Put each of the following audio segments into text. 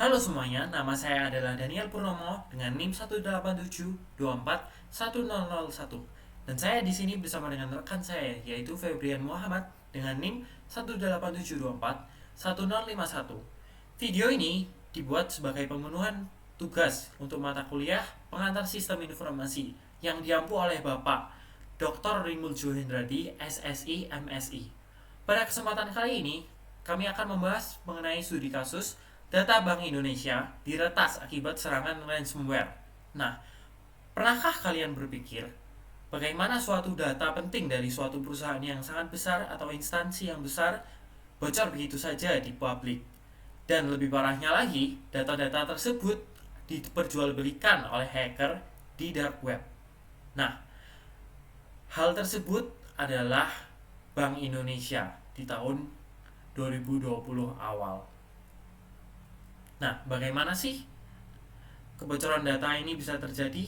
Halo semuanya, nama saya adalah Daniel Purnomo dengan NIM 187241001. Dan saya di sini bersama dengan rekan saya yaitu Febrian Muhammad dengan NIM 187241051. Video ini dibuat sebagai pemenuhan tugas untuk mata kuliah Pengantar Sistem Informasi yang diampu oleh Bapak Dr. Rimul Johendradi, SSI, MSI. Pada kesempatan kali ini, kami akan membahas mengenai studi kasus data Bank Indonesia diretas akibat serangan ransomware. Nah, pernahkah kalian berpikir bagaimana suatu data penting dari suatu perusahaan yang sangat besar atau instansi yang besar bocor begitu saja di publik? Dan lebih parahnya lagi, data-data tersebut diperjualbelikan oleh hacker di dark web. Nah, hal tersebut adalah Bank Indonesia di tahun 2020 awal. Nah, bagaimana sih kebocoran data ini bisa terjadi?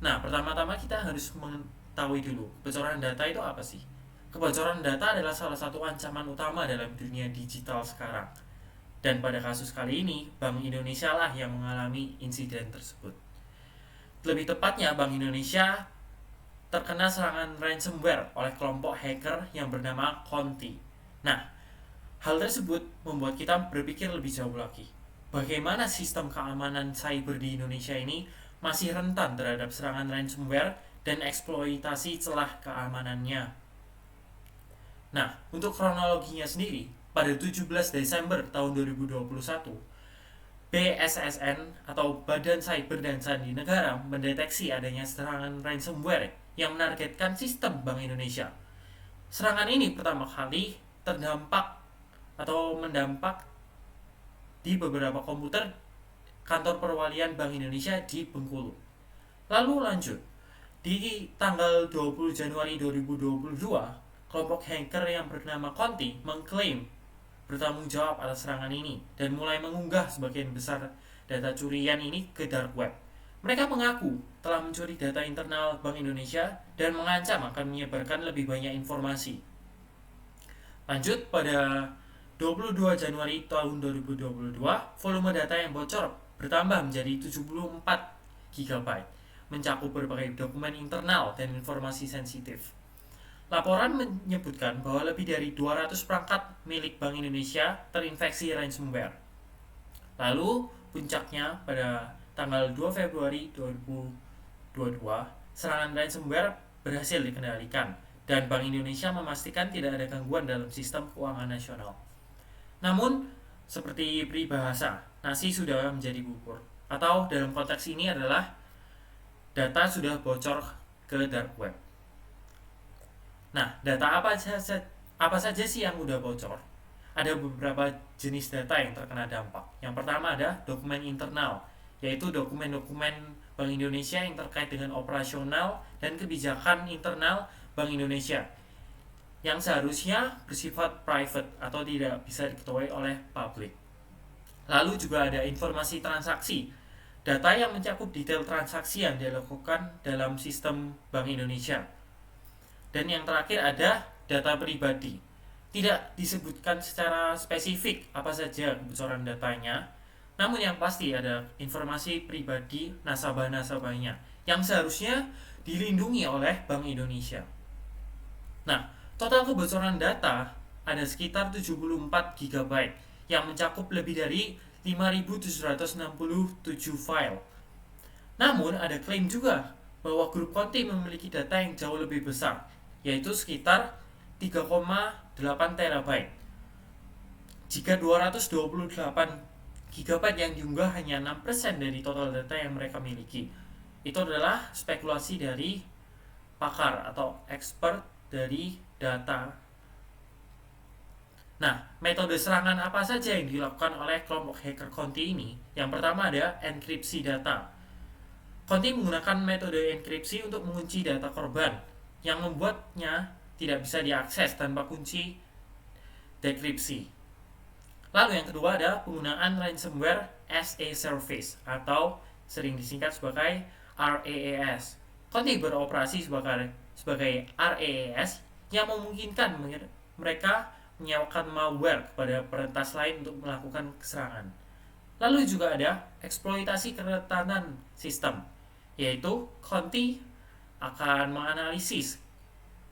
Nah, pertama-tama kita harus mengetahui dulu, kebocoran data itu apa sih? Kebocoran data adalah salah satu ancaman utama dalam dunia digital sekarang. Dan pada kasus kali ini, Bank Indonesia lah yang mengalami insiden tersebut. Lebih tepatnya, Bank Indonesia terkena serangan ransomware oleh kelompok hacker yang bernama Conti. Nah, hal tersebut membuat kita berpikir lebih jauh lagi. Bagaimana sistem keamanan cyber di Indonesia ini masih rentan terhadap serangan ransomware dan eksploitasi celah keamanannya. Nah, untuk kronologinya sendiri, pada 17 Desember tahun 2021, BSSN atau Badan Cyber dan Sandi Negara mendeteksi adanya serangan ransomware yang menargetkan sistem Bank Indonesia. Serangan ini pertama kali mendampak di beberapa komputer kantor perwalian Bank Indonesia di Bengkulu. Lalu lanjut, di tanggal 20 Januari 2022, kelompok hacker yang bernama Conti mengklaim bertanggung jawab atas serangan ini dan mulai mengunggah sebagian besar data curian ini ke dark web. Mereka mengaku telah mencuri data internal Bank Indonesia dan mengancam akan menyebarkan lebih banyak informasi. Lanjut, pada 22 Januari tahun 2022, volume data yang bocor bertambah menjadi 74 GB, mencakup berbagai dokumen internal dan informasi sensitif. Laporan menyebutkan bahwa lebih dari 200 perangkat milik Bank Indonesia terinfeksi ransomware. Lalu, puncaknya pada tanggal 2 Februari 2022, serangan ransomware berhasil dikendalikan dan Bank Indonesia memastikan tidak ada gangguan dalam sistem keuangan nasional. Namun, seperti peribahasa, nasi sudah menjadi bubur. Atau dalam konteks ini adalah data sudah bocor ke dark web. Nah, data apa saja sih yang udah bocor? Ada beberapa jenis data yang terkena dampak. Yang pertama ada dokumen internal, yaitu dokumen-dokumen Bank Indonesia yang terkait dengan operasional dan kebijakan internal Bank Indonesia yang seharusnya bersifat private atau tidak bisa diketahui oleh publik. Lalu juga ada informasi transaksi, data yang mencakup detail transaksi yang dilakukan dalam sistem Bank Indonesia. Dan yang terakhir ada data pribadi. Tidak disebutkan secara spesifik apa saja kebocoran datanya, namun yang pasti ada informasi pribadi nasabah-nasabahnya yang seharusnya dilindungi oleh Bank Indonesia. Nah, total kebocoran data ada sekitar 74 GB yang mencakup lebih dari 5.767 file. Namun ada klaim juga bahwa grup Conti memiliki data yang jauh lebih besar, yaitu sekitar 3,8 terabyte. Jika 228 GB yang diunggah hanya 6% dari total data yang mereka miliki. Itu adalah spekulasi dari pakar atau expert dari data. Nah, metode serangan apa saja yang dilakukan oleh kelompok hacker Conti ini? Yang pertama ada enkripsi data. Conti menggunakan metode enkripsi untuk mengunci data korban yang membuatnya tidak bisa diakses tanpa kunci dekripsi. Lalu yang kedua ada penggunaan ransomware as a service atau sering disingkat sebagai RAAS. Conti beroperasi sebagai RAAS yang memungkinkan mereka menyewakan malware kepada peretas lain untuk melakukan serangan. Lalu juga ada eksploitasi kerentanan sistem, yaitu Conti akan menganalisis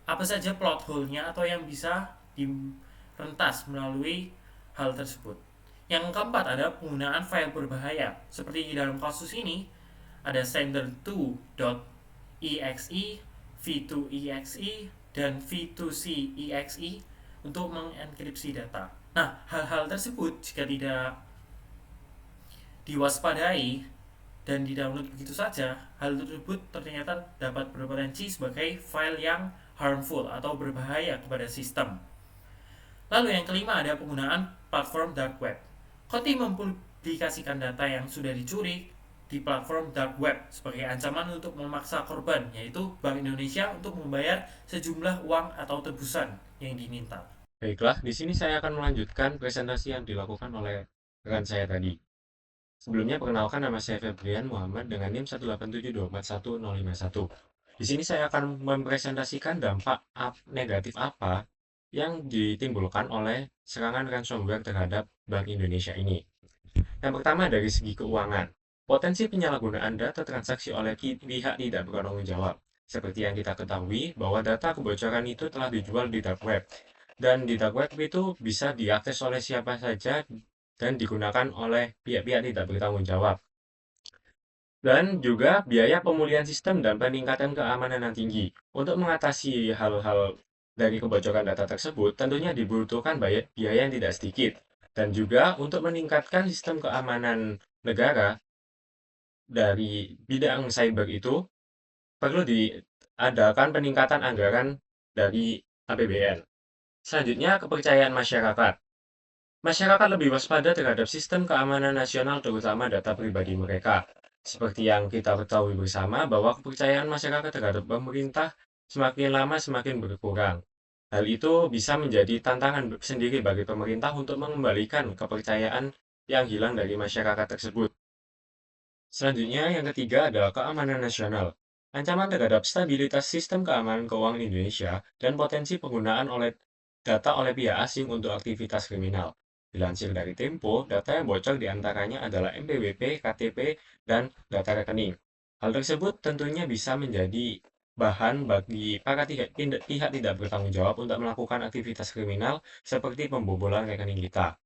apa saja plot hole-nya atau yang bisa direntas melalui hal tersebut. Yang keempat ada penggunaan file berbahaya. Seperti di dalam kasus ini, ada sender2.exe, v2.exe, dan v2c.exe untuk mengenkripsi data. Nah, hal-hal tersebut jika tidak diwaspadai dan di-download begitu saja, hal tersebut ternyata dapat berpotensi sebagai file yang harmful atau berbahaya kepada sistem. Lalu yang kelima ada penggunaan platform dark web. Koti mempublikasikan data yang sudah dicuri di platform dark web sebagai ancaman untuk memaksa korban, yaitu Bank Indonesia untuk membayar sejumlah uang atau tebusan yang diminta. Baiklah, di sini saya akan melanjutkan presentasi yang dilakukan oleh rekan saya tadi. Sebelumnya perkenalkan, nama saya Febrian Muhammad dengan NIM 187241051. Di sini saya akan mempresentasikan dampak negatif apa yang ditimbulkan oleh serangan ransomware terhadap Bank Indonesia ini. Yang pertama dari segi keuangan. Potensi penyalahgunaan data transaksi oleh pihak tidak bertanggung jawab. Seperti yang kita ketahui bahwa data kebocoran itu telah dijual di dark web. Dan di dark web itu bisa diakses oleh siapa saja dan digunakan oleh pihak-pihak tidak bertanggung jawab. Dan juga biaya pemulihan sistem dan peningkatan keamanan yang tinggi. Untuk mengatasi hal-hal dari kebocoran data tersebut, tentunya dibutuhkan biaya yang tidak sedikit. Dan juga untuk meningkatkan sistem keamanan negara dari bidang cyber itu, perlu diadakan peningkatan anggaran dari APBN. Selanjutnya, kepercayaan masyarakat. Masyarakat lebih waspada terhadap sistem keamanan nasional terutama data pribadi mereka. Seperti yang kita ketahui bersama bahwa kepercayaan masyarakat terhadap pemerintah semakin lama semakin berkurang. Hal itu bisa menjadi tantangan sendiri bagi pemerintah untuk mengembalikan kepercayaan yang hilang dari masyarakat tersebut. Selanjutnya, yang ketiga adalah keamanan nasional. Ancaman terhadap stabilitas sistem keamanan keuangan Indonesia dan potensi penggunaan data oleh pihak asing untuk aktivitas kriminal. Dilansir dari Tempo, data yang bocor diantaranya adalah NPWP, KTP, dan data rekening. Hal tersebut tentunya bisa menjadi bahan bagi para pihak tidak bertanggung jawab untuk melakukan aktivitas kriminal seperti pembobolan rekening kita.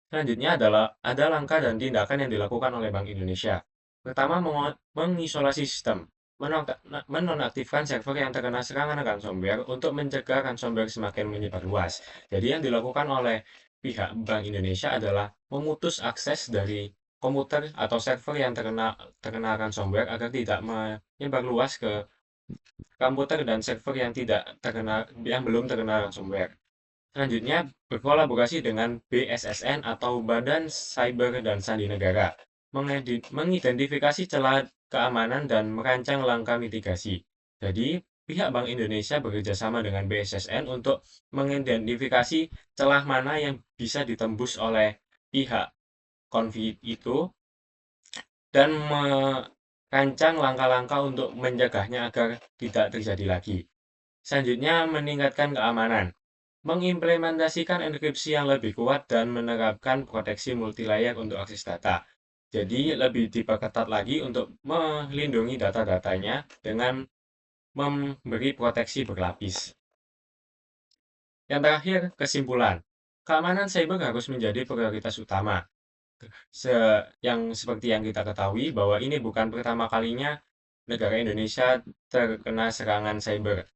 Selanjutnya adalah ada langkah dan tindakan yang dilakukan oleh Bank Indonesia. Pertama, mengisolasi sistem, menonaktifkan server yang terkena serangan ransomware untuk mencegah ransomware semakin menyebar luas. Jadi yang dilakukan oleh pihak Bank Indonesia adalah memutus akses dari komputer atau server yang terkena ransomware agar tidak menyebar luas ke komputer dan server yang belum terkena ransomware. Selanjutnya, berkolaborasi dengan BSSN atau Badan Cyber dan Sandi Negara, mengidentifikasi celah keamanan dan merancang langkah mitigasi. Jadi, pihak Bank Indonesia bekerjasama dengan BSSN untuk mengidentifikasi celah mana yang bisa ditembus oleh pihak konflik itu dan merancang langkah-langkah untuk mencegahnya agar tidak terjadi lagi. Selanjutnya, meningkatkan keamanan. Mengimplementasikan enkripsi yang lebih kuat dan menerapkan proteksi multilayer untuk akses data. Jadi lebih diperketat lagi untuk melindungi data-datanya dengan memberi proteksi berlapis. Yang terakhir, kesimpulan. Keamanan cyber harus menjadi prioritas utama. Yang seperti yang kita ketahui bahwa ini bukan pertama kalinya negara Indonesia terkena serangan cyber.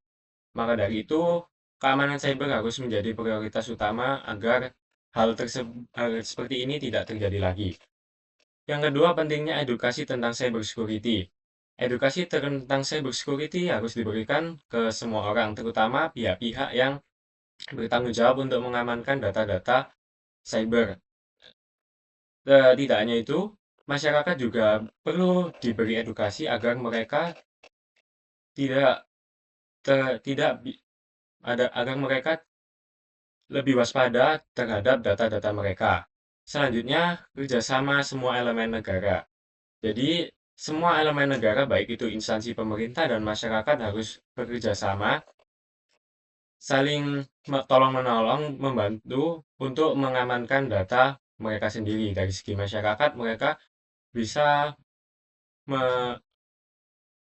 Maka dari itu, keamanan cyber harus menjadi prioritas utama agar hal seperti ini tidak terjadi lagi. Yang kedua, pentingnya edukasi tentang cyber security. Edukasi tentang cyber security harus diberikan ke semua orang, terutama pihak-pihak yang bertanggung jawab untuk mengamankan data-data cyber. Tidak hanya itu, masyarakat juga perlu diberi edukasi agar mereka tidak tidak agar mereka lebih waspada terhadap data-data mereka. Selanjutnya, kerjasama semua elemen negara. Jadi, semua elemen negara, baik itu instansi pemerintah dan masyarakat, harus bekerja sama, saling tolong-menolong, membantu untuk mengamankan data mereka sendiri. Dari segi masyarakat, mereka bisa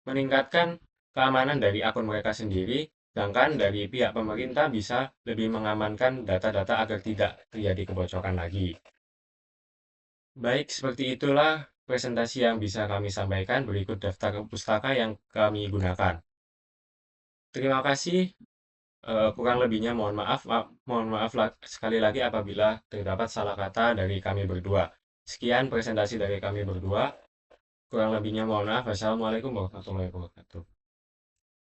meningkatkan keamanan dari akun mereka sendiri, sedangkan dari pihak pemerintah bisa lebih mengamankan data-data agar tidak terjadi kebocoran lagi. Baik, seperti itulah presentasi yang bisa kami sampaikan. Berikut daftar pustaka yang kami gunakan. Terima kasih. Kurang lebihnya mohon maaf sekali lagi apabila terdapat salah kata dari kami berdua. Sekian presentasi dari kami berdua. Kurang lebihnya mohon maaf. Wassalamualaikum warahmatullahi wabarakatuh.